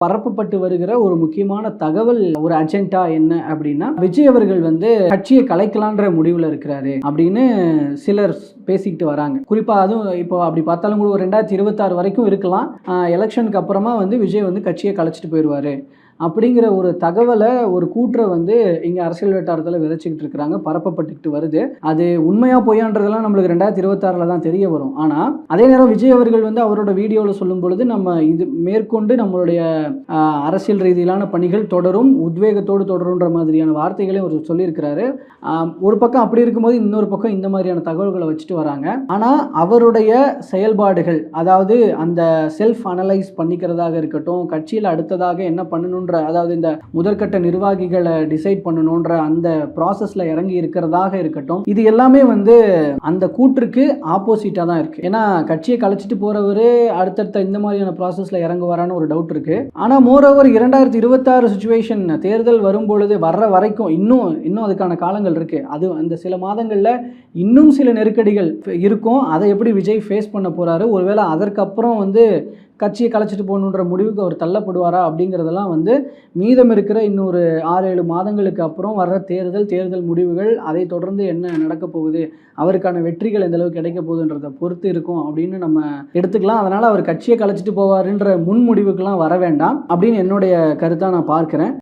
பரப்பப்பட்டு வருகிற ஒரு முக்கியமான தகவல், ஒரு அஜெண்டா என்ன அப்படின்னா, விஜய் அவர்கள் வந்து கட்சியை கலைக்கலான்ற முடிவுல இருக்கிறாரு அப்படின்னு சிலர் பேசிக்கிட்டு வராங்க. குறிப்பா அதுவும் இப்போ அப்படி பார்த்தாலும் கூட ஒரு 2026 வரைக்கும் இருக்கலாம். எலெக்ஷனுக்கு அப்புறமா வந்து விஜய் வந்து கட்சியை கலைச்சிட்டு போயிடுவாரு அப்படிங்கிற ஒரு தகவலை, ஒரு கூற்றை வந்து இங்க அரசியல் வட்டாரத்தில் விதைச்சிக்கிட்டு இருக்கிறாங்க, பரப்பப்பட்டுக்கிட்டு வருது. அது உண்மையா பொய்யான்றதெல்லாம் நம்மளுக்கு 2026ல தான் தெரிய வரும். ஆனா அதே நேரம் விஜய் அவர்கள் வந்து அவரோட வீடியோவில் சொல்லும் பொழுது, நம்ம இது மேற்கொண்டு நம்மளுடைய அரசியல் ரீதியிலான பணிகள் தொடரும், உத்வேகத்தோடு தொடருன்ற மாதிரியான வார்த்தைகளையும் அவர் சொல்லியிருக்கிறாரு. ஒரு பக்கம் அப்படி இருக்கும்போது இன்னொரு பக்கம் இந்த மாதிரியான தகவல்களை வச்சுட்டு வராங்க. ஆனா அவருடைய செயல்பாடுகள், அதாவது அந்த செல்ஃப் அனலைஸ் பண்ணிக்கிறதாக இருக்கட்டும், கட்சியில் அடுத்ததாக என்ன பண்ணணுன்ற, அதாவது இந்த முதற்கட்ட நிர்வாகிகளை டிசைட் பண்ணணுன்ற அந்த ப்ராசஸ்ல இறங்கி இருக்கிறதாக இருக்கட்டும், இது எல்லாமே வந்து அந்த கூற்றுக்கு ஆப்போசிட்டா தான் இருக்கு. ஏன்னா கட்சியை கலைச்சிட்டு போறவரு அடுத்தடுத்த இந்த மாதிரியான ப்ராசஸ்ல இறங்குவாரான்னு ஒரு டவுட் இருக்கு. ஆனா மோரோவர் 2026 சுச்சுவேஷன், தேர்தல் வரும்பொழுது வர்ற வரைக்கும் இன்னும் அதுக்கான காலங்கள் இருக்கு. அது அந்த சில மாதங்கள்ல இன்னும் சில நெருக்கடிகள் இருக்கும். அதை எப்படி விஜய் ஃபேஸ் பண்ண போறாரு, ஒருவேளை அதற்கப்புறம் வந்து கட்சியை கலைச்சிட்டு போகணுன்ற முடிவுக்கு அவர் தள்ளப்படுவாரா அப்படிங்கிறதெல்லாம் வந்து மீதம் இருக்கிற இன்னொரு 6-7 மாதங்களுக்கு அப்புறம் வர்ற தேர்தல் முடிவுகள், அதை தொடர்ந்து என்ன நடக்க போகுது, அவருக்கான வெற்றிகள் எந்த அளவுக்கு கிடைக்க போகுதுன்றதை பொறுத்து இருக்கும் அப்படின்னு நம்ம எடுத்துக்கலாம். அதனால அவர் கட்சியை கலைச்சிட்டு போவாருன்ற முன் முடிவுக்கெல்லாம் வர வேண்டாம் அப்படின்னு என்னுடைய கருத்தாக நான் பார்க்கிறேன்.